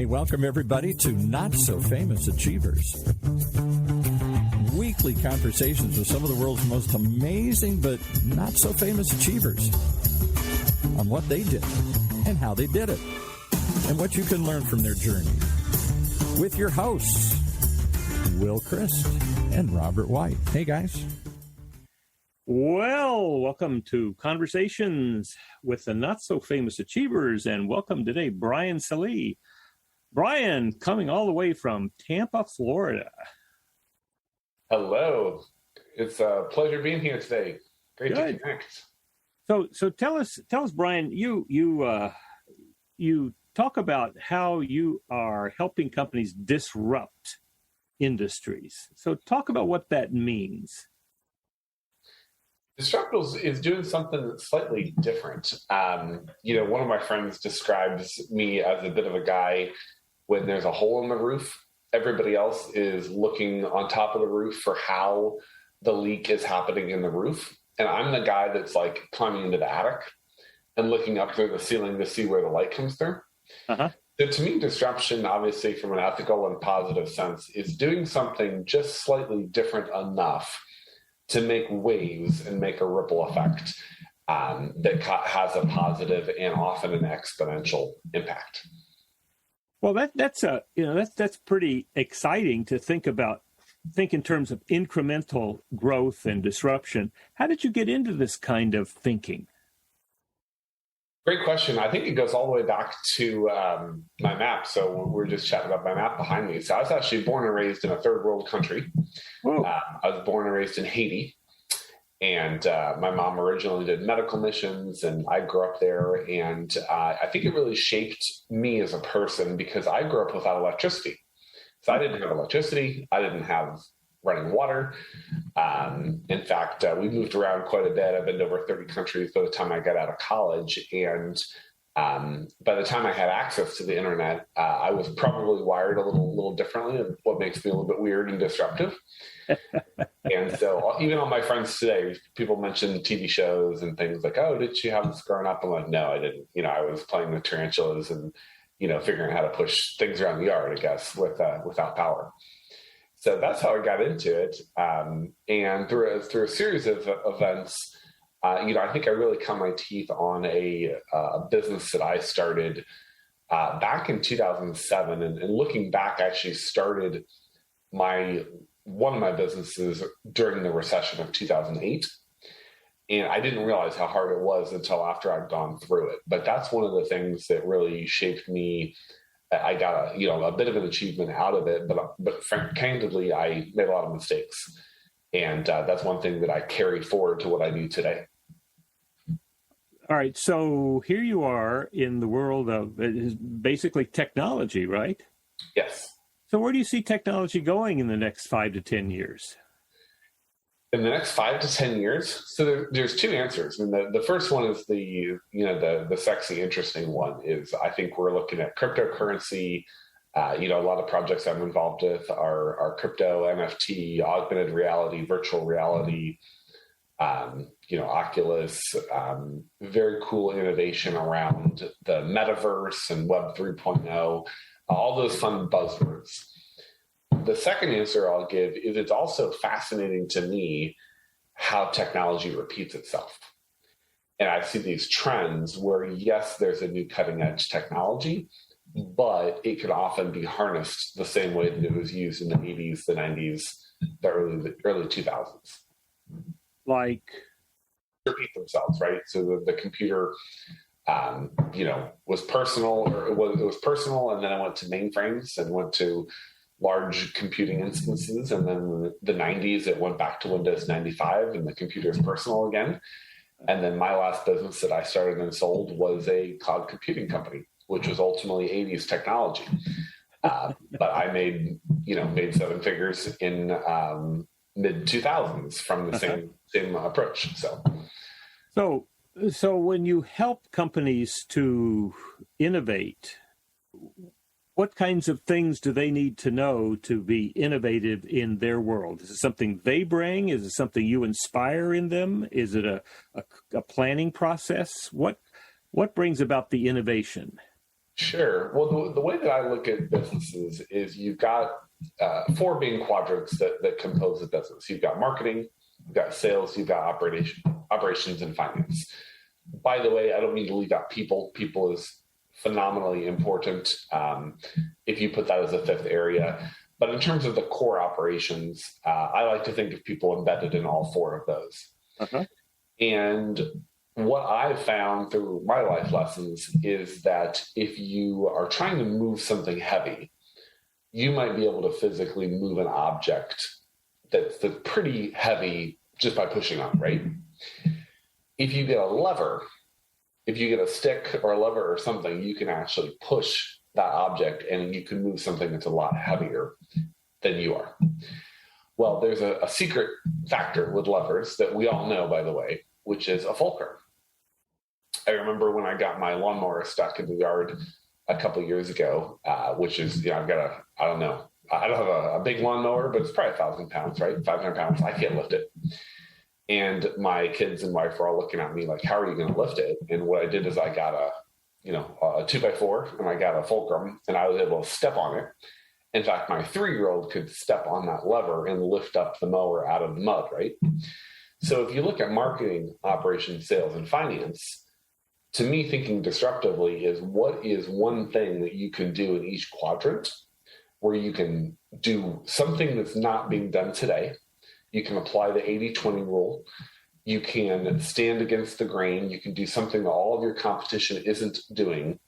welcome everybody to Not So Famous Achievers. Weekly conversations with some of the world's most amazing but not so famous achievers on what they did and how they did it and what you can learn from their journey. With your hosts, Will Christ and Robert White. Hey, guys. Well, welcome to Conversations with the Not So Famous Achievers, and welcome today, Brian Sallee. Brian, coming all the way from Tampa, Florida. Hello. It's a pleasure being here today. Great Good. to connect. So tell us, Brian. You talk about how you are helping companies disrupt industries. So talk about what that means. Disruptals is doing something slightly different. One of my friends describes me as a bit of a guy when there's a hole in the roof. Everybody else is looking on top of the roof for how the leak is happening in the roof. And I'm the guy that's like climbing into the attic and looking up through the ceiling to see where the light comes through. Uh-huh. So to me, disruption, obviously from an ethical and positive sense, is doing something just slightly different enough to make waves and make a ripple effect that has a positive and often an exponential impact. Well, that's pretty exciting to think in terms of incremental growth and disruption. How did you get into this kind of thinking? Great question. I think it goes all the way back to my map. So we're just chatting about my map behind me. So I was actually born and raised in a third world country. I was born and raised in Haiti. And my mom originally did medical missions, and I grew up there. And I think it really shaped me as a person because I grew up without electricity. So I didn't have electricity. I didn't have running water. In fact, we moved around quite a bit. I've been to over 30 countries by the time I got out of college. And by the time I had access to the internet, I was probably wired a little differently, and what makes me a little bit weird and disruptive. And so even all my friends today, people mention TV shows and things like, oh, did you have this growing up? I'm like, no, I didn't. I was playing with tarantulas and, figuring out how to push things around the yard, I guess, without power. So that's how I got into it. And through a series of events, I think I really cut my teeth on a business that I started back in 2007. And looking back, I actually started one of my businesses during the recession of 2008. And I didn't realize how hard it was until after I'd gone through it. But that's one of the things that really shaped me. I got a bit of an achievement out of it, but candidly, I made a lot of mistakes. And that's one thing that I carry forward to what I do today. All right. So here you are in the world of basically technology, right? Yes. So where do you see technology going in the next 5 to 10 years? In the next 5 to 10 years? So there's two answers. I mean, the first one is the sexy, interesting one is I think we're looking at cryptocurrency. A lot of projects I'm involved with are crypto, NFT, augmented reality, virtual reality, Oculus, very cool innovation around the metaverse and Web 3.0, all those fun buzzwords. The second answer I'll give is it's also fascinating to me how technology repeats itself. And I see these trends where, yes, there's a new cutting edge technology, but it could often be harnessed the same way that it was used in the 80s, the 90s, the early 2000s. Like? Repeat themselves, right? So the computer, was personal, or it was personal, and then I went to mainframes and went to large computing instances. And then in the 90s, it went back to Windows 95 and the computer is personal again. And then my last business that I started and sold was a cloud computing company, which was ultimately 80s technology. But I made seven figures in mid 2000s from the same approach. So when you help companies to innovate, what kinds of things do they need to know to be innovative in their world? Is it something they bring? Is it something you inspire in them? Is it a planning process? What brings about the innovation? Sure. Well, the way that I look at businesses is you've got four main quadrants that compose a business. You've got marketing, you've got sales, you've got operations, and finance. By the way, I don't mean to leave out people. People is phenomenally important if you put that as a fifth area. But in terms of the core operations, I like to think of people embedded in all four of those. Uh-huh. And what I've found through my life lessons is that if you are trying to move something heavy, you might be able to physically move an object that's pretty heavy just by pushing on it, right? If you get a lever, if you get a stick or a lever or something, you can actually push that object and you can move something that's a lot heavier than you are. Well, there's a secret factor with levers that we all know, by the way, which is a fulcrum. I remember when I got my lawnmower stuck in the yard a couple of years ago, which is, I've got I don't have a big lawnmower, but it's probably 1,000 pounds, right? 500 pounds. I can't lift it. And my kids and wife were all looking at me like, how are you going to lift it? And what I did is I got a 2x4 and I got a fulcrum and I was able to step on it. In fact, my 3-year-old could step on that lever and lift up the mower out of the mud, right? So if you look at marketing, operations, sales, and finance, to me, thinking disruptively is what is one thing that you can do in each quadrant where you can do something that's not being done today. You can apply the 80-20 rule. You can stand against the grain. You can do something that all of your competition isn't doing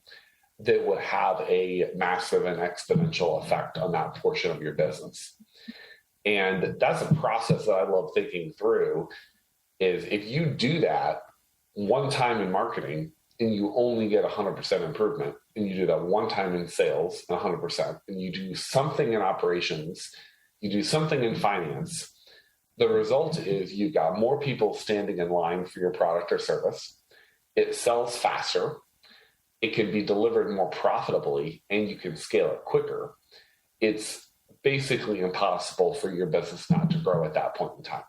that would have a massive and exponential effect on that portion of your business. And that's a process that I love thinking through is if you do that one time in marketing and you only get 100% improvement, and you do that one time in sales, 100%, and you do something in operations, you do something in finance, the result is you've got more people standing in line for your product or service. It sells faster. It can be delivered more profitably, and you can scale it quicker. It's basically impossible for your business not to grow at that point in time.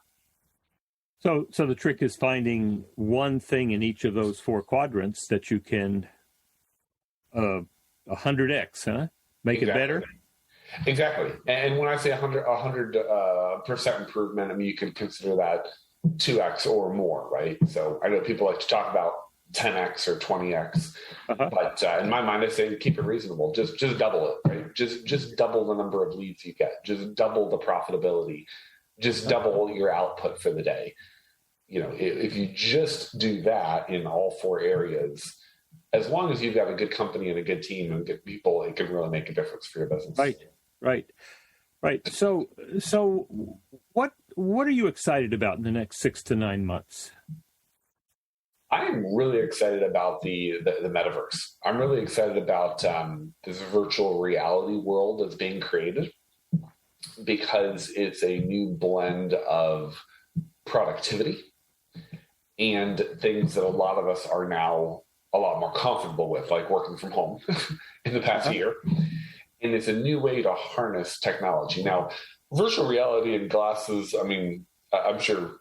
So the trick is finding one thing in each of those four quadrants that you can 100x, huh? Make it better. Exactly. And when I say 100% improvement, I mean, you can consider that 2x or more, right? So I know people like to talk about 10x or 20x, but in my mind, I say keep it reasonable. Just double it, right? Just double the number of leads you get. Just double the profitability. Just double your output for the day. If you just do that in all four areas, as long as you've got a good company and a good team and good people, it can really make a difference for your business. Right. So what are you excited about in the next 6 to 9 months? I'm really excited about the metaverse. I'm really excited about this virtual reality world that's being created because it's a new blend of productivity and things that a lot of us are now a lot more comfortable with, like working from home in the past year. And it's a new way to harness technology. Now, virtual reality and glasses, I mean, I'm sure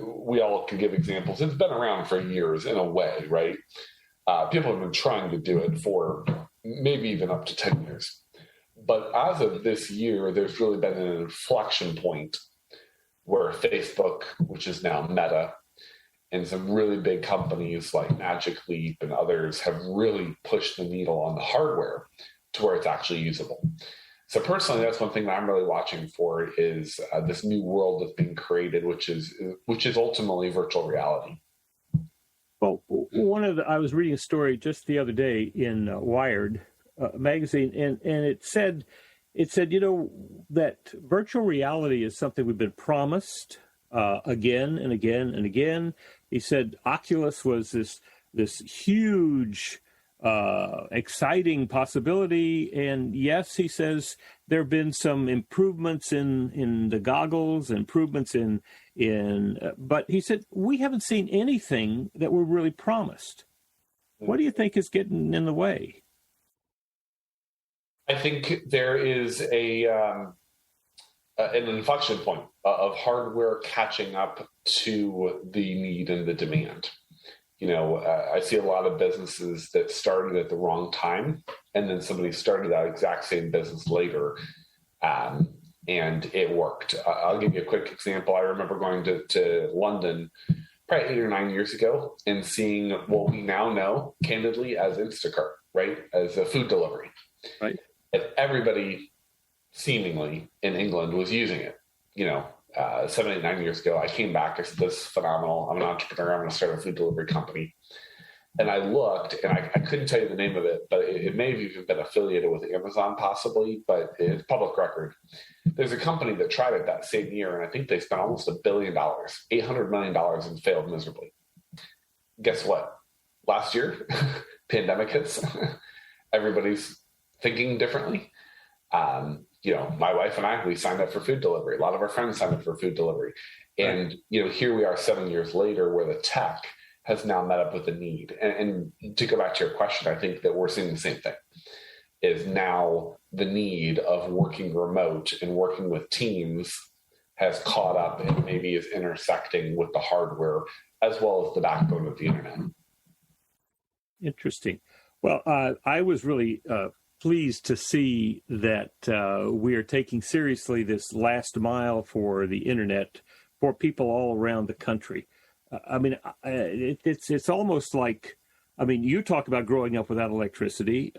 we all can give examples. It's been around for years in a way, right? People have been trying to do it for maybe even up to 10 years. But as of this year, there's really been an inflection point where Facebook, which is now Meta, and some really big companies like Magic Leap and others have really pushed the needle on the hardware to where it's actually usable. So personally, that's one thing that I'm really watching for is this new world that's being created, which is ultimately virtual reality. Well, I was reading a story just the other day in Wired magazine, and it said, that virtual reality is something we've been promised again and again and again. He said Oculus was this huge, exciting possibility. And yes, he says there have been some improvements in the goggles, improvements but he said, we haven't seen anything that we're really promised. What do you think is getting in the way? I think there is an inflection point of hardware catching up to the need and the demand. I see a lot of businesses that started at the wrong time, and then somebody started that exact same business later, and it worked. I'll give you a quick example. I remember going to London probably 8 or 9 years ago and seeing what we now know, candidly, as Instacart, right? As a food delivery. Right. And everybody seemingly in England was using it, 7, 8, 9 years ago. I came back. I said, this is phenomenal. I'm an entrepreneur. I'm going to start a food delivery company. And I looked, and I couldn't tell you the name of it, but it may have even been affiliated with Amazon possibly, but it's public record. There's a company that tried it that same year, and I think they spent almost $1 billion, $800 million, and failed miserably. Guess what? Last year, pandemic hits. Everybody's thinking differently. My wife and I, we signed up for food delivery. A lot of our friends signed up for food delivery. And, here we are 7 years later where the tech has now met up with the need. And to go back to your question, I think that we're seeing the same thing, is now the need of working remote and working with teams has caught up and maybe is intersecting with the hardware as well as the backbone of the internet. Interesting. Well, I was really pleased to see that we are taking seriously this last mile for the internet for people all around the country. It's almost like, you talk about growing up without electricity.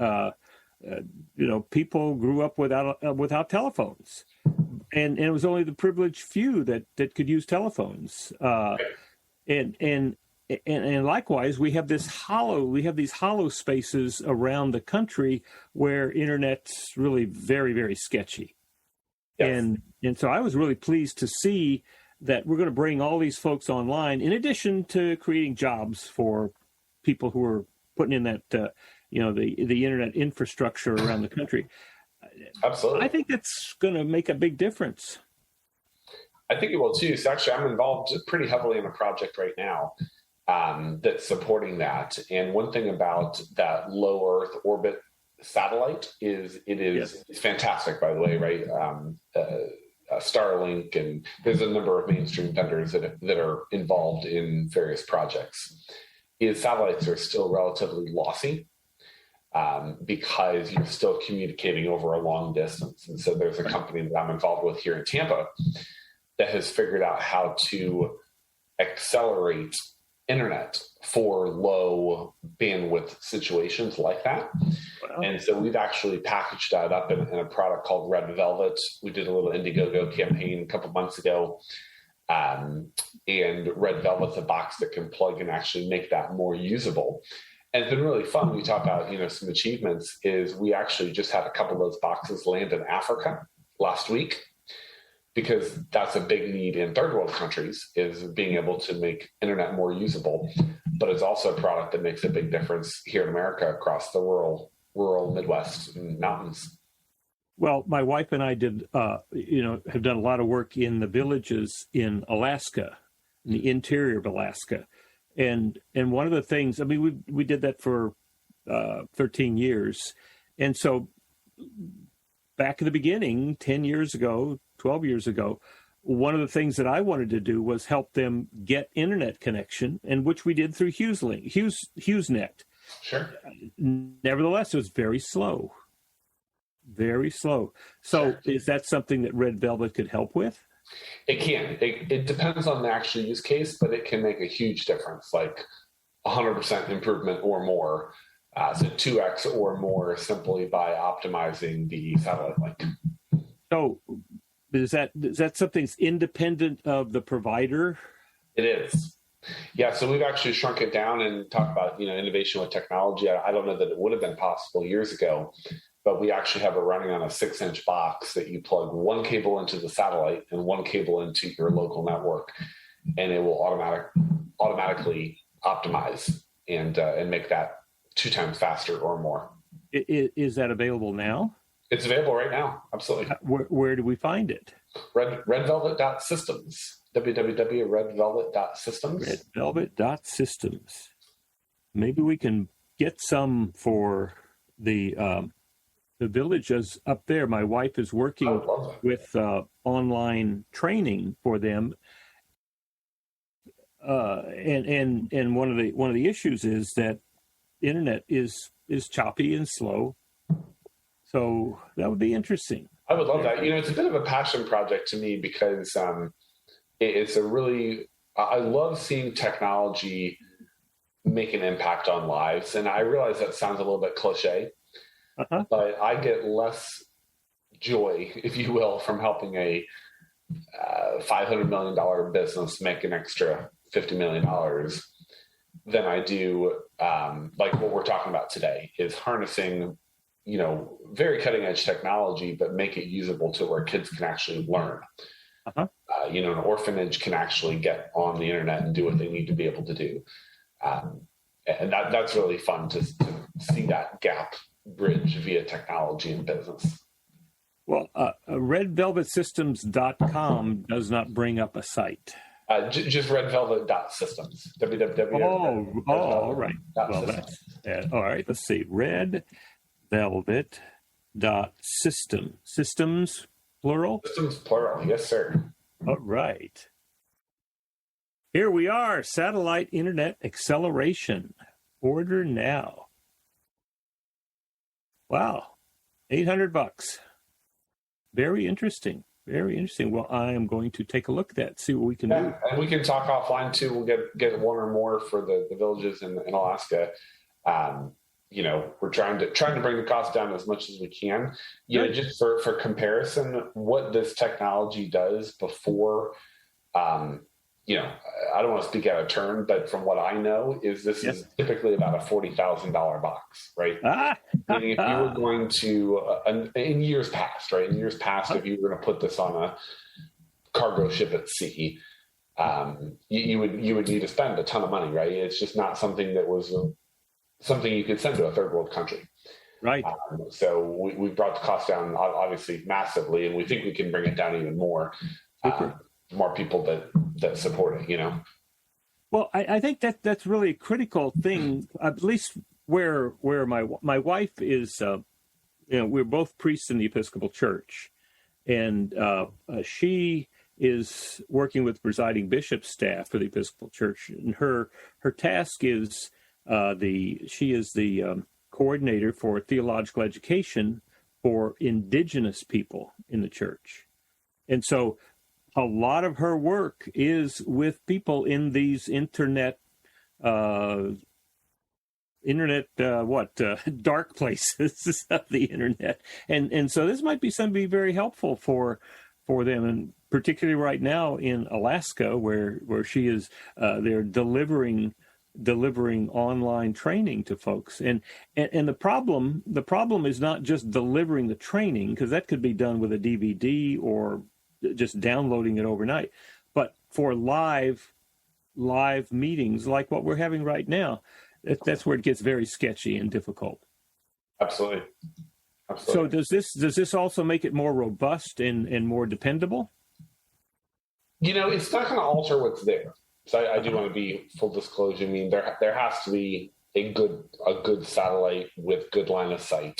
People grew up without telephones, and it was only the privileged few that could use telephones. And likewise, we have these hollow spaces around the country where internet's really very, very sketchy. Yes. And so I was really pleased to see that we're going to bring all these folks online, in addition to creating jobs for people who are putting in that, the internet infrastructure around the country. Absolutely. I think that's going to make a big difference. I think it will too. So actually, I'm involved pretty heavily in a project right now that's supporting that. And one thing about that low Earth orbit satellite is it's fantastic, by the way, right? Starlink, and there's a number of mainstream vendors that are involved in various projects. Satellites are still relatively lossy because you're still communicating over a long distance. And so there's a company that I'm involved with here in Tampa that has figured out how to accelerate internet for low bandwidth situations like that. Wow. And so we've actually packaged that up in a product called Red Velvet. We did a little Indiegogo campaign a couple months ago. And Red Velvet's a box that can plug and actually make that more usable. And it's been really fun. We talk about, some achievements is we actually just had a couple of those boxes land in Africa last week, because that's a big need in third world countries, is being able to make internet more usable. But it's also a product that makes a big difference here in America across the rural Midwest and mountains. Well, my wife and I have done a lot of work in the villages in Alaska, in the interior of Alaska. And one of the things, we did that for 13 years. And so back in the beginning, 10 years ago, 12 years ago, one of the things that I wanted to do was help them get internet connection, and which we did through HughesNet. Sure. Nevertheless, it was very slow. Very slow. So sure. Is that something that Red Velvet could help with? It can. It depends on the actual use case, but it can make a huge difference, like 100% improvement or more. So 2x or more simply by optimizing the satellite link. So is that something that's independent of the provider? It is. Yeah, so we've actually shrunk it down and talked about, innovation with technology. I don't know that it would have been possible years ago, but we actually have it running on a 6-inch box that you plug one cable into the satellite and one cable into your local network, and it will automatically optimize and make that 2 times faster or more. Is that available now? It's available right now. Absolutely. Where do we find it? Redvelvet.systems. www.redvelvet.systems. Redvelvet.systems. Maybe we can get some for the villages up there. My wife is working with online training for them. and one of the issues is that internet is choppy and slow. So that would be interesting. I would love that. It's a bit of a passion project to me because it's I love seeing technology make an impact on lives. And I realize that sounds a little bit cliche, but I get less joy, if you will, from helping a $500 million business make an extra $50 million than I do, like what we're talking about today, is harnessing, very cutting edge technology, but make it usable to where kids can actually learn. An orphanage can actually get on the internet and do what they need to be able to do. And that's really fun to see that gap bridge via technology and business. Well, redvelvetsystems.com does not bring up a site. Just redvelvet.systems. www. All right. Well, that's all right. Let's see. Redvelvet.system. Systems, plural? Systems, plural. Yes, sir. All right. Here we are. Satellite Internet Acceleration. Order now. Wow. $800. Very interesting. Very interesting. Well, I am going to take a look at that, see what we can do. And we can talk offline too. We'll get one or more for the villages in Alaska. We're trying to bring the cost down as much as we can. Just for comparison, what this technology does before, I don't want to speak out of turn, but from what I know, is this is typically about a $40,000 box, right? Meaning if you were going to, in years past, right? In years past, if you were going to put this on a cargo ship at sea, you would need to spend a ton of money, right? It's just not something that was something you could send to a third world country. Right. So we brought the cost down, obviously, massively, and we think we can bring it down even more. More people that support it, Well, I think that's really a critical thing, at least where my wife is. We're both priests in the Episcopal Church, and she is working with the presiding bishop staff for the Episcopal Church, and her task is she is the coordinator for theological education for indigenous people in the church, and so a lot of her work is with people in these dark places of the internet, and so this might be something to be very helpful for them, and particularly right now in Alaska, where she is, they're delivering online training to folks, and the problem is not just delivering the training, because that could be done with a DVD or just downloading it overnight, but for live meetings like what we're having right now, that's where it gets very sketchy and difficult. Absolutely. So does this also make it more robust and more dependable? It's not going to alter what's there. So I do want to be full disclosure. I mean, there has to be a good satellite with good line of sight.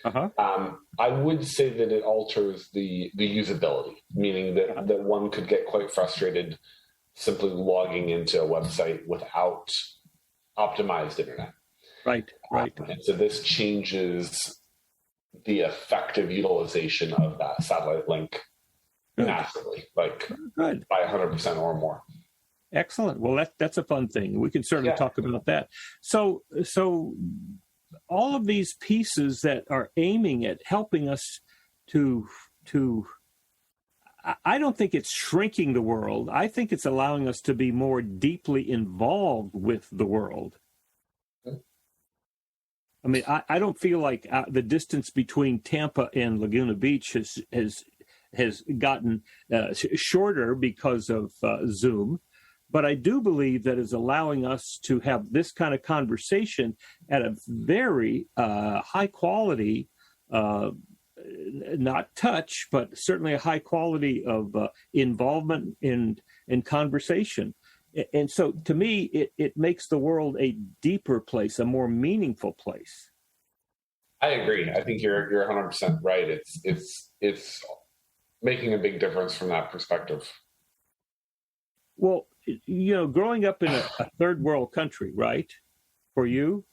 I would say that it alters the usability, meaning that one could get quite frustrated simply logging into a website without optimized internet. Right. And so this changes the effective utilization of that satellite link massively, like by 100% or more. Excellent. Well, that's a fun thing. We can certainly talk about that. So all of these pieces that are aiming at helping us to I don't think it's shrinking the world. I think it's allowing us to be more deeply involved with the world. I mean, I don't feel like the distance between Tampa and Laguna Beach has gotten shorter because of Zoom. But I do believe that is allowing us to have this kind of conversation at a very high quality, not touch, but certainly a high quality of involvement in conversation. And so to me, it makes the world a deeper place, a more meaningful place. I agree. I think you're 100% right. It's making a big difference from that perspective. Well, growing up in a third world country, right? For you,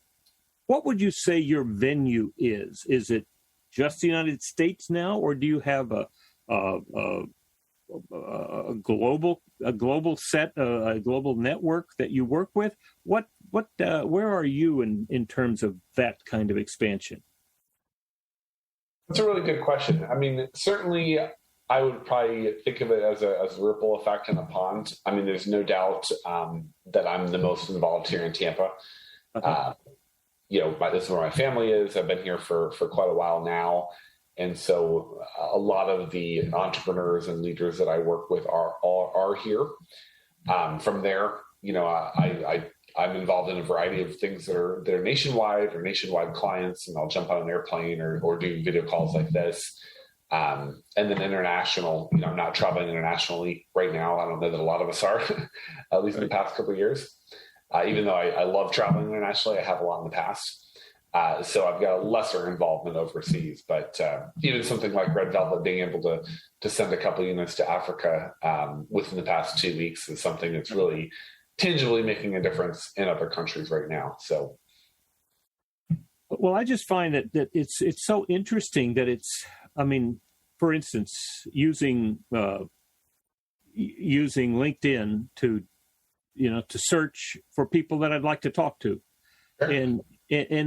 what would you say your venue is? Is it just the United States now, or do you have a global set, a global network that you work with? Where are you in terms of that kind of expansion? That's a really good question. I mean, certainly I would probably think of it as a ripple effect in a pond. I mean, there's no doubt that I'm the most involved here in Tampa. Uh-huh. This is where my family is. I've been here for quite a while now. And so a lot of the entrepreneurs and leaders that I work with are here. From there, I'm involved in a variety of things that are nationwide or nationwide clients, and I'll jump on an airplane or do video calls like this. And then international, I'm not traveling internationally right now. I don't know that a lot of us are, at least in the past couple of years. Even though I love traveling internationally, I have a lot in the past. So I've got a lesser involvement overseas, but even something like Red Velvet, being able to send a couple units to Africa within the past 2 weeks is something that's really tangibly making a difference in other countries right now. So, well, I just find that it's so interesting that for instance, using LinkedIn to search for people that I'd like to talk to, sure. and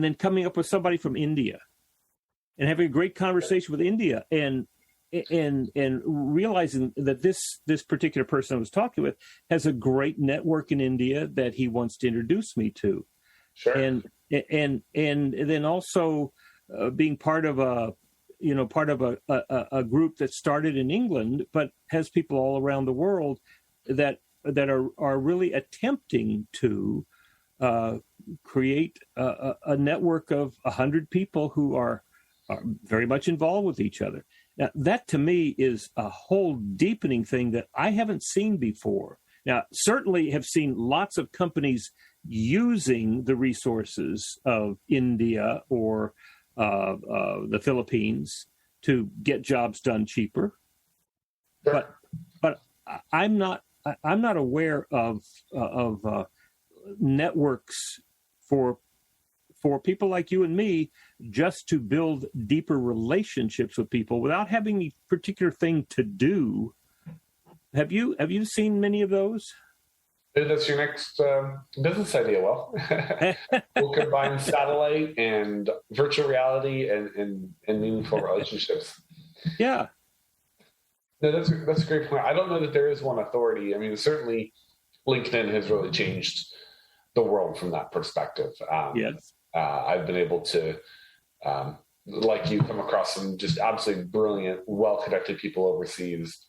then coming up with somebody from India and having a great conversation with India and realizing that this particular person I was talking with has a great network in India that he wants to introduce me to. Sure. And then also being part of a group that started in England, but has people all around the world that are really attempting to create a network of 100 people who are very much involved with each other. Now, that to me is a whole deepening thing that I haven't seen before. Now, certainly have seen lots of companies using the resources of India or the Philippines to get jobs done cheaper. Sure. But I'm not aware of networks for people like you and me just to build deeper relationships with people without having any particular thing to do. Have you seen many of those? That's your next business idea. Well, we'll combine satellite and virtual reality and meaningful relationships. Yeah. No, that's a great point. I don't know that there is one authority. I mean, certainly LinkedIn has really changed the world from that perspective. Yes. I've been able to, like you, come across some just absolutely brilliant, well-connected people overseas,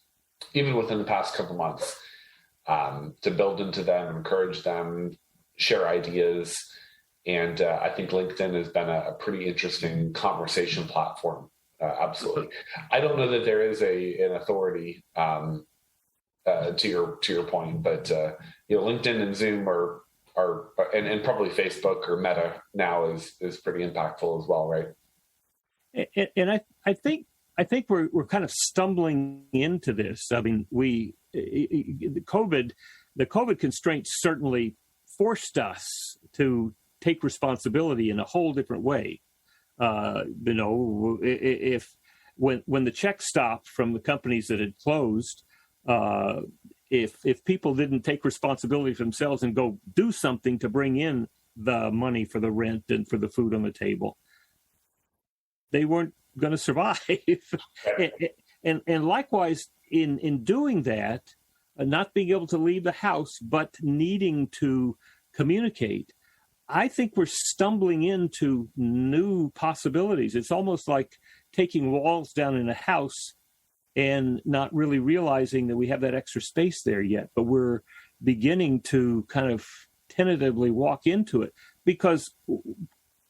even within the past couple months, to build into them, encourage them, share ideas. And I think LinkedIn has been a pretty interesting conversation platform. Absolutely. I don't know that there is an authority to your point, but LinkedIn and Zoom are and probably Facebook or Meta now is pretty impactful as well, right? And I think we're kind of stumbling into this. I mean, the COVID constraints certainly forced us to take responsibility in a whole different way. If when the check stopped from the companies that had closed, if people didn't take responsibility for themselves and go do something to bring in the money for the rent and for the food on the table, they weren't going to survive. and likewise, in doing that, not being able to leave the house, but needing to communicate, I think we're stumbling into new possibilities. It's almost like taking walls down in a house and not really realizing that we have that extra space there yet, but we're beginning to kind of tentatively walk into it, because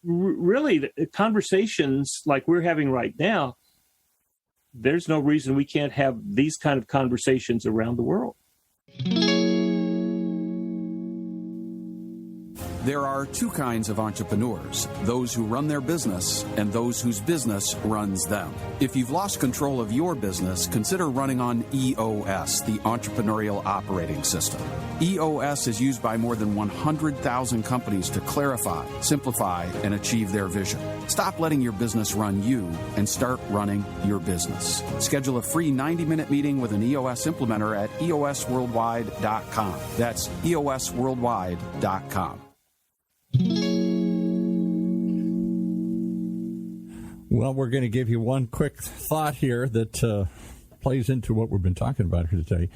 really the conversations like we're having right now, there's no reason we can't have these kind of conversations around the world. There are two kinds of entrepreneurs, those who run their business and those whose business runs them. If you've lost control of your business, consider running on EOS, the Entrepreneurial Operating System. EOS is used by more than 100,000 companies to clarify, simplify, and achieve their vision. Stop letting your business run you and start running your business. Schedule a free 90-minute meeting with an EOS implementer at eosworldwide.com. That's eosworldwide.com. Well, we're going to give you one quick thought here that plays into what we've been talking about here today.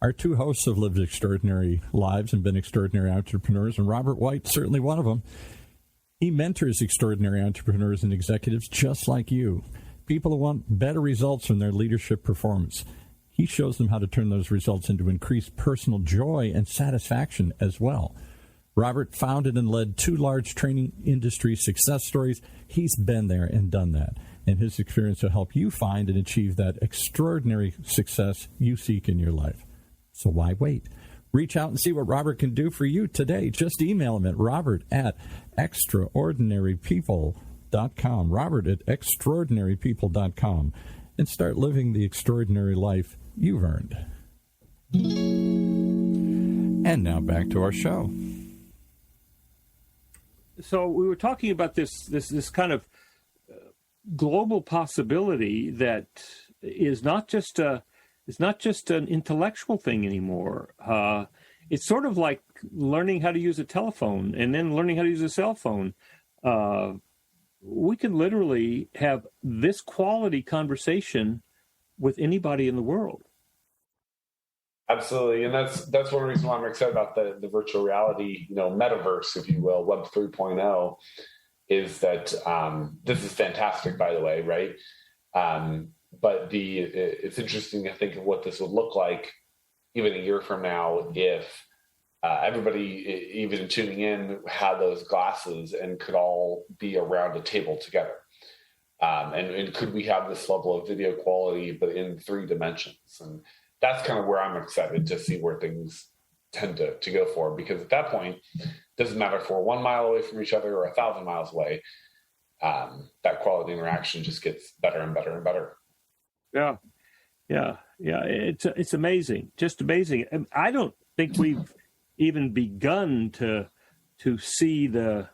Our two hosts have lived extraordinary lives and been extraordinary entrepreneurs, and Robert White, certainly one of them. He mentors extraordinary entrepreneurs and executives just like you, people who want better results from their leadership performance. He shows them how to turn those results into increased personal joy and satisfaction as well. Robert founded and led 2 large training industry success stories. He's been there and done that, and his experience will help you find and achieve that extraordinary success you seek in your life. So why wait? Reach out and see what Robert can do for you today. Just email him at robert@extraordinarypeople.com, robert@extraordinarypeople.com, and start living the extraordinary life you've earned. And now back to our show. So we were talking about this kind of global possibility that is not just an intellectual thing anymore. It's sort of like learning how to use a telephone and then learning how to use a cell phone. We can literally have this quality conversation with anybody in the world. Absolutely, and that's one reason why I'm excited about the virtual reality, metaverse, if you will, Web 3.0, is that this is fantastic, by the way, right? But it's interesting to think of what this would look like even a year from now if everybody, even tuning in, had those glasses and could all be around a table together. And could we have this level of video quality, but in 3 dimensions? And that's kind of where I'm excited to see where things tend to go for, because at that point, it doesn't matter if we're 1 mile away from each other or 1,000 miles away, that quality interaction just gets better and better and better. Yeah. It's amazing, just amazing. And I don't think we've even begun to see the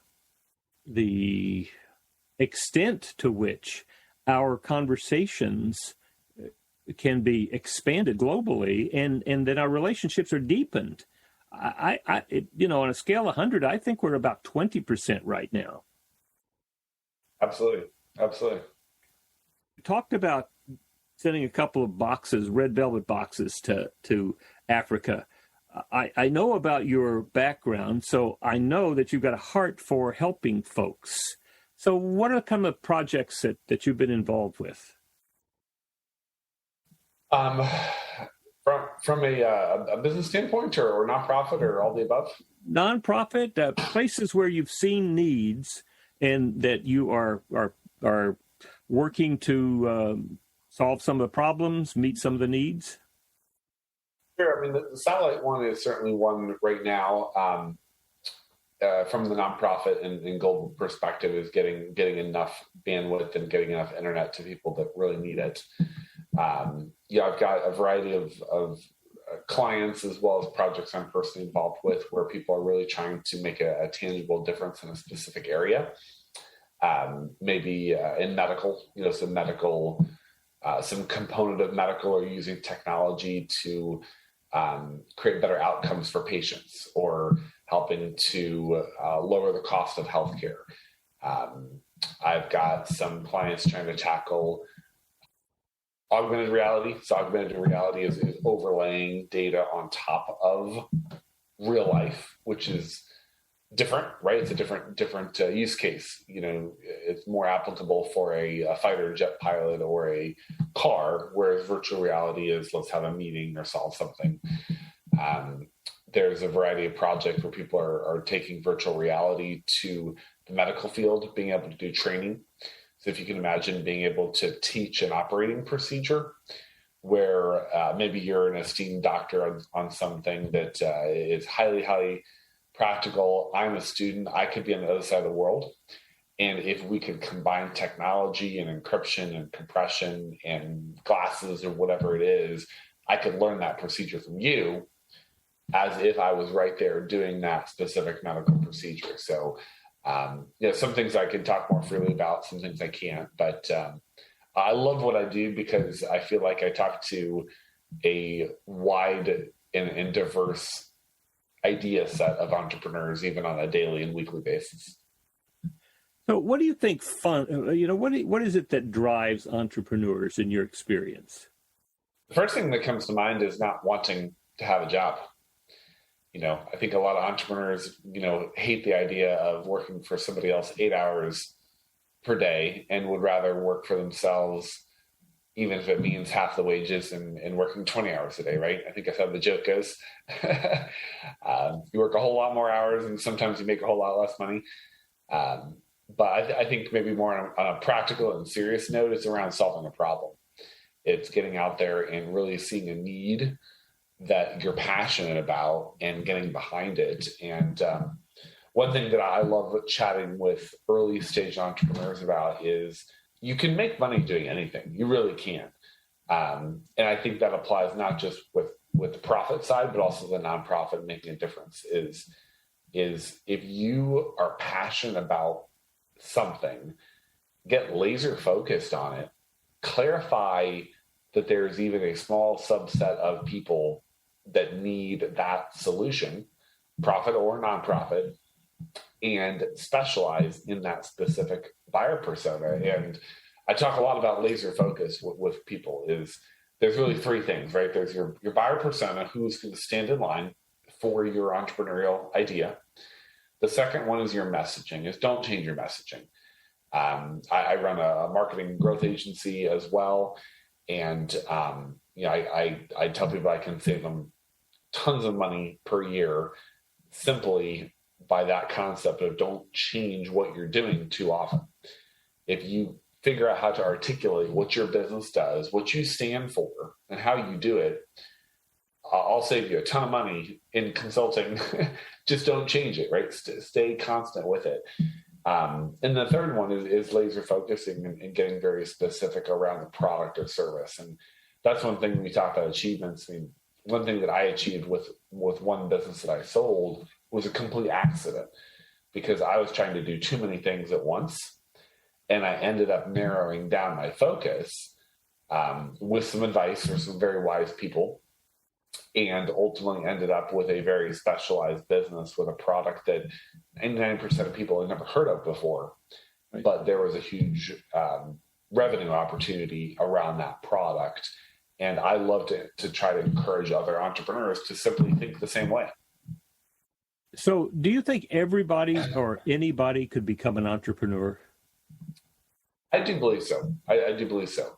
extent to which our conversations can be expanded globally, and then our relationships are deepened. On a scale of 100, I think we're about 20% right now. Absolutely. We talked about sending a couple of boxes, red velvet boxes, to Africa. I know about your background, so I know that you've got a heart for helping folks. So what are kind of projects that you've been involved with? From a business standpoint, or nonprofit, or all the above? Nonprofit, places where you've seen needs and that you are working to solve some of the problems, meet some of the needs. Sure. I mean, the satellite one is certainly one right now. From the nonprofit and global perspective, is getting enough bandwidth and getting enough internet to people that really need it. I've got a variety of clients as well as projects I'm personally involved with, where people are really trying to make a tangible difference in a specific area. Maybe in medical, some component of medical, or using technology to create better outcomes for patients, or helping to lower the cost of healthcare. I've got some clients trying to tackle augmented reality. So augmented reality is overlaying data on top of real life, which is different, right? It's a different use case. It's more applicable for a fighter jet pilot or a car, whereas virtual reality is, let's have a meeting or solve something. There's a variety of projects where people are taking virtual reality to the medical field, being able to do training. So if you can imagine being able to teach an operating procedure where maybe you're an esteemed doctor on something that is highly, highly practical. I'm a student. I could be on the other side of the world. And if we could combine technology and encryption and compression and glasses or whatever it is, I could learn that procedure from you as if I was right there doing that specific medical procedure. So, some things I can talk more freely about, some things I can't, but I love what I do because I feel like I talk to a wide and diverse idea set of entrepreneurs, even on a daily and weekly basis. So what do you think what is it that drives entrepreneurs in your experience? The first thing that comes to mind is not wanting to have a job. I think a lot of entrepreneurs, hate the idea of working for somebody else 8 hours per day and would rather work for themselves, even if it means half the wages and working 20 hours a day, right? I think that's how the joke goes. You work a whole lot more hours and sometimes you make a whole lot less money. But I think maybe more on a practical and serious note, it's around solving a problem. It's getting out there and really seeing a need that you're passionate about and getting behind it. And one thing that I love chatting with early stage entrepreneurs about is you can make money doing anything. You really can. And I think that applies not just with the profit side, but also the nonprofit making a difference is if you are passionate about something, get laser focused on it, clarify that there's even a small subset of people that need that solution, profit or nonprofit, and specialize in that specific buyer persona. And I talk a lot about laser focus with people is there's really three things, right? There's your buyer persona, who's going to stand in line for your entrepreneurial idea. The second one is your messaging, is don't change your messaging. I run a marketing growth agency as well. And, I tell people I can save them tons of money per year simply by that concept of don't change what you're doing too often. If you figure out how to articulate what your business does, what you stand for, and how you do it, I'll save you a ton of money in consulting. Just don't change it, right? Stay constant with it. And the third one is laser focusing and getting very specific around the product or service. And that's one thing when we talk about achievements. I mean, one thing that I achieved with one business that I sold was a complete accident because I was trying to do too many things at once. And I ended up narrowing down my focus with some advice from some very wise people, and ultimately ended up with a very specialized business with a product that 99% of people had never heard of before. Right. But there was a huge revenue opportunity around that product. And I love to try to encourage other entrepreneurs to simply think the same way. So do you think everybody or anybody could become an entrepreneur? I do believe so. I do believe so.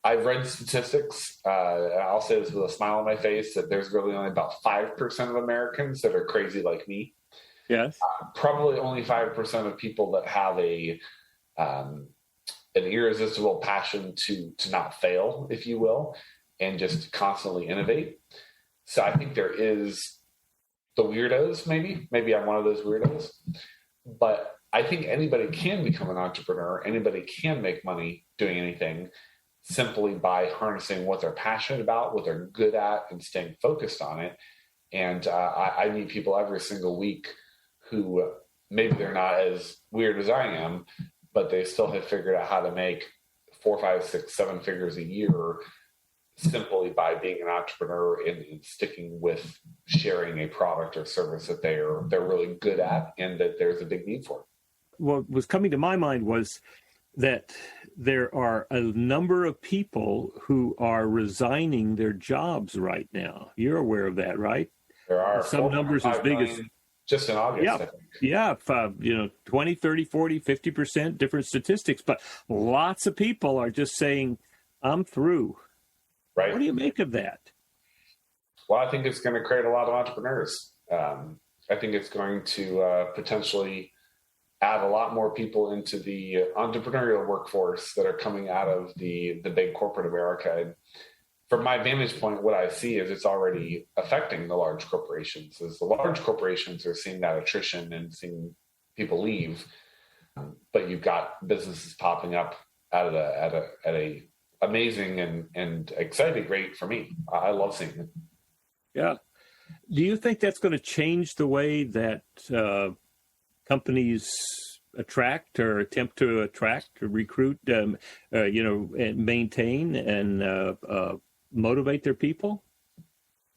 I've read statistics, and I'll say this with a smile on my face, that there's really only about 5% of Americans that are crazy like me. Yes. Probably only 5% of people that have an irresistible passion to not fail, if you will, and just constantly innovate. So I think there is the weirdos, maybe I'm one of those weirdos, but I think anybody can become an entrepreneur. Anybody can make money doing anything simply by harnessing what they're passionate about, what they're good at, and staying focused on it. And I meet people every single week who maybe they're not as weird as I am, but they still have figured out how to make 4, 5, 6, 7 figures a year simply by being an entrepreneur and sticking with sharing a product or service that they're really good at and that there's a big need for. What was coming to my mind was that there are a number of people who are resigning their jobs right now. You're aware of that, right? There are some numbers as big as just in August. Yeah, I think. Yeah, 20, 30, 40, 50%, different statistics, but lots of people are just saying, I'm through. Right. What do you make of that? Well, I think it's going to create a lot of entrepreneurs. I think it's going to potentially add a lot more people into the entrepreneurial workforce that are coming out of the big corporate America. And from my vantage point, what I see is it's already affecting the large corporations. As the large corporations are seeing that attrition and seeing people leave, but you've got businesses popping up at a amazing and exciting, great for me. I love seeing it. Yeah. Do you think that's going to change the way that companies attract or attempt to attract or recruit, and maintain and motivate their people?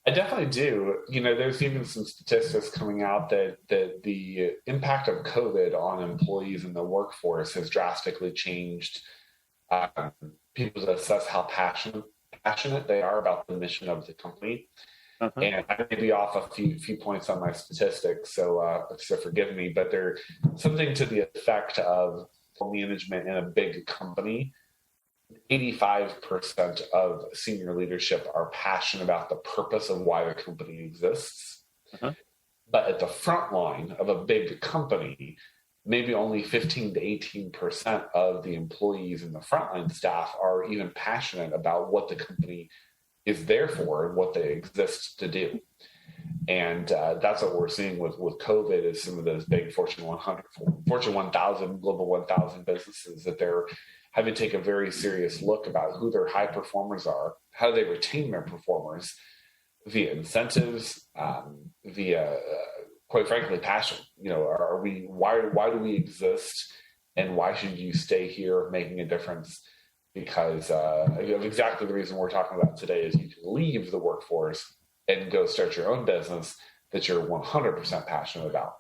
I definitely do. There's even some statistics coming out that the impact of COVID on employees in the workforce has drastically changed people to assess how passionate they are about the mission of the company. Uh-huh. And I may be off a few points on my statistics, so forgive me, but they're something to the effect of management in a big company. 85% of senior leadership are passionate about the purpose of why the company exists. Uh-huh. But at the front line of a big company, maybe only 15 to 18% of the employees and the frontline staff are even passionate about what the company is there for and what they exist to do. And that's what we're seeing with COVID is some of those big Fortune 100, Fortune 1000, Global 1000 businesses that they're having to take a very serious look about who their high performers are, how do they retain their performers via incentives, via, quite frankly, passion. Why do we exist, and why should you stay here making a difference? Because exactly the reason we're talking about today is you can leave the workforce and go start your own business that you're 100% passionate about.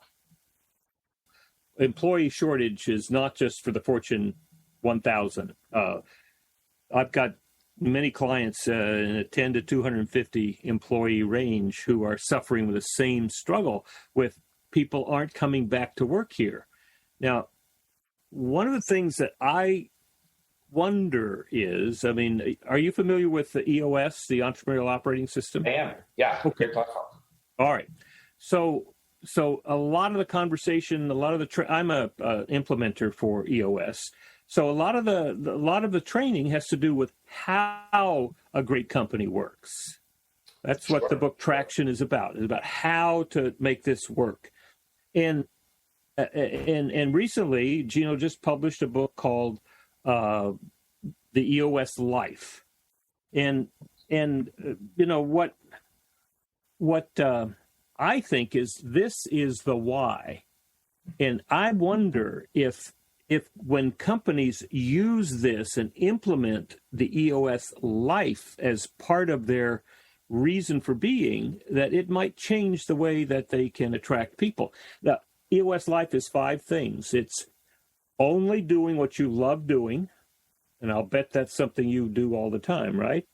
Employee shortage is not just for the Fortune 1000. I've got many clients in a 10 to 250 employee range who are suffering with the same struggle with people aren't coming back to work here. Now, one of the things that I wonder is, are you familiar with the EOS, the Entrepreneurial Operating System? I am. Yeah. Okay. Great platform. All right. So a lot of the conversation, I'm a implementer for EOS. So a lot of the training has to do with how a great company works. That's what the book Traction is about. It's about how to make this work. And recently, Gino just published a book called The EOS Life. And what I think is this is the why. And I wonder if when companies use this and implement the EOS Life as part of their reason for being, that it might change the way that they can attract people. Now, EOS Life is 5 things. It's only doing what you love doing, and I'll bet that's something you do all the time, right?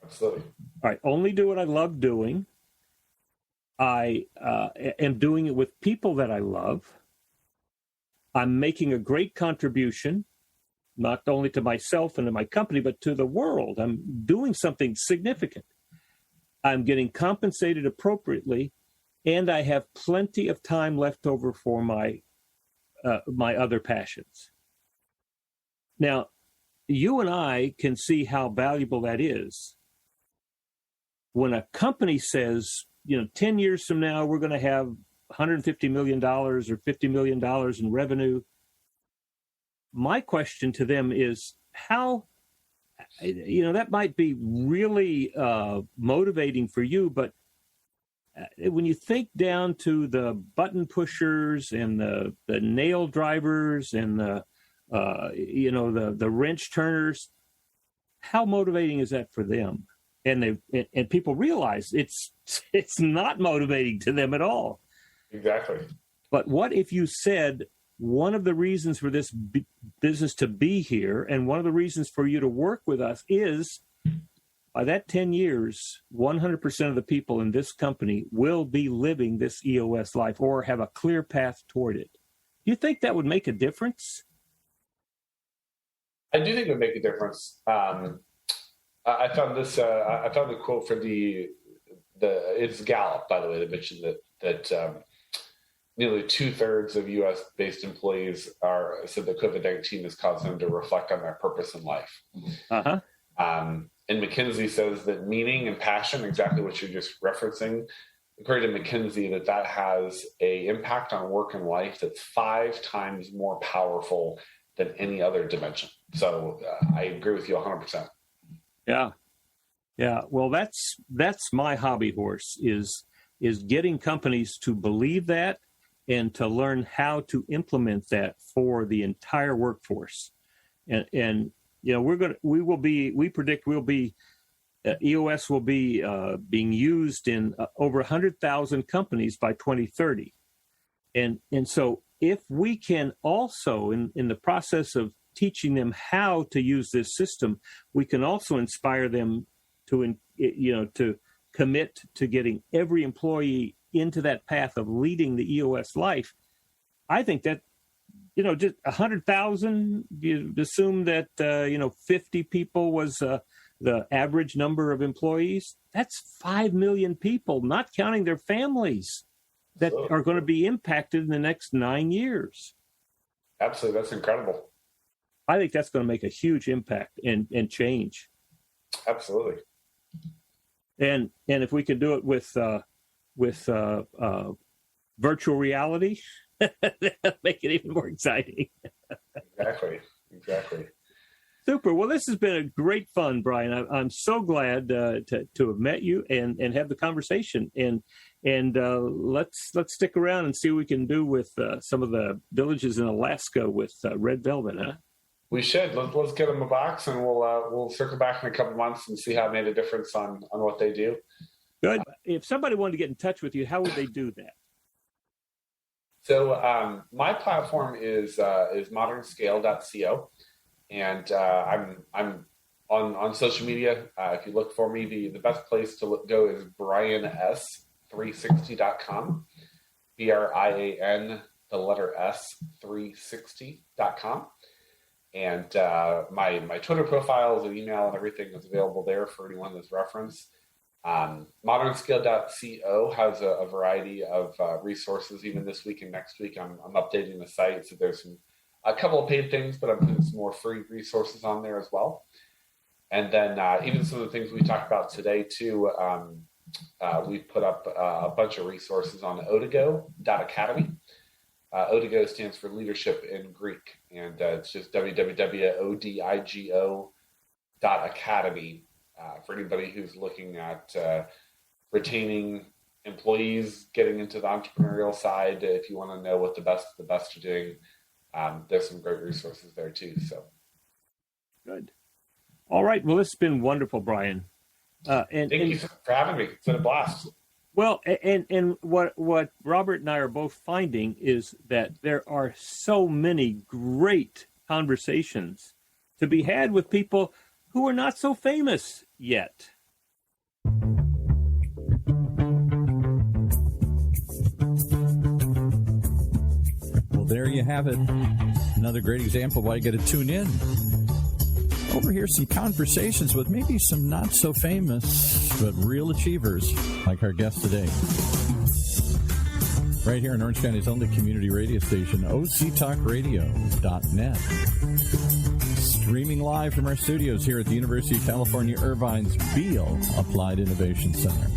Absolutely. All right, only do what I love doing. I am doing it with people that I love. I'm making a great contribution, not only to myself and to my company, but to the world. I'm doing something significant. I'm getting compensated appropriately, and I have plenty of time left over for my other passions. Now, you and I can see how valuable that is. When a company says, 10 years from now, we're going to have $150 million or $50 million in revenue, my question to them is how, that might be really motivating for you, but when you think down to the button pushers and the nail drivers and the wrench turners, how motivating is that for them? And people realize it's not motivating to them at all. Exactly. But what if you said one of the reasons for this business to be here and one of the reasons for you to work with us is by that 10 years, 100% of the people in this company will be living this EOS life or have a clear path toward it. Do you think that would make a difference? I do think it would make a difference. I found this. I found the quote for it's Gallup, by the way, that mentioned that nearly 2/3 of U.S.-based employees said that COVID-19 has caused them to reflect on their purpose in life. Uh-huh. And McKinsey says that meaning and passion, exactly what you're just referencing, according to McKinsey, that has a impact on work and life that's 5 times more powerful than any other dimension. So I agree with you 100%. Yeah. Yeah. Well, that's my hobby horse is getting companies to believe that and to learn how to implement that for the entire workforce. And you know, we predict we'll be EOS will be being used in over 100,000 companies by 2030. And so if we can also, in the process of teaching them how to use this system, we can also inspire them to commit to getting every employee into that path of leading the EOS life. I think that, you know, just 100,000, you assume that, 50 people was the average number of employees. That's 5 million people, not counting their families, that are going to be impacted in the next 9 years. Absolutely. That's incredible. I think that's going to make a huge impact and change. Absolutely. And if we can do it with virtual reality, that'll make it even more exciting. Exactly. Super. Well, this has been a great fun, Brian. I'm so glad to have met you and have the conversation. And let's stick around and see what we can do with some of the villages in Alaska with red velvet, huh? We should. Let's get them a box, and we'll circle back in a couple months and see how it made a difference on what they do. Good. If somebody wanted to get in touch with you, how would they do that? So my platform is modernscale.co, and I'm on social media. If you look for me, the best place to go is brians360.com, BRIAN the letter S360.com. And my Twitter profiles and email and everything is available there for anyone that's referenced. Modernscale.co has a variety of resources. Even this week and next week, I'm updating the site. So there's a couple of paid things, but I'm putting some more free resources on there as well. And then even some of the things we talked about today too, we put up a bunch of resources on Odigo.academy. Odigo stands for leadership in Greek, and it's just www.odigo.academy for anybody who's looking at retaining employees, getting into the entrepreneurial side. If you want to know what the best are doing, there's some great resources there too. So good. All right. Well, this has been wonderful, Brian. Thank you for having me. It's been a blast. Well, and what Robert and I are both finding is that there are so many great conversations to be had with people who are not so famous yet. Well, there you have it. Another great example of why you got to tune in. Overhear some conversations with maybe some not so famous but real achievers like our guest today. Right here in Orange County's only community radio station, octalkradio.net. Streaming live from our studios here at the University of California, Irvine's Beale Applied Innovation Center.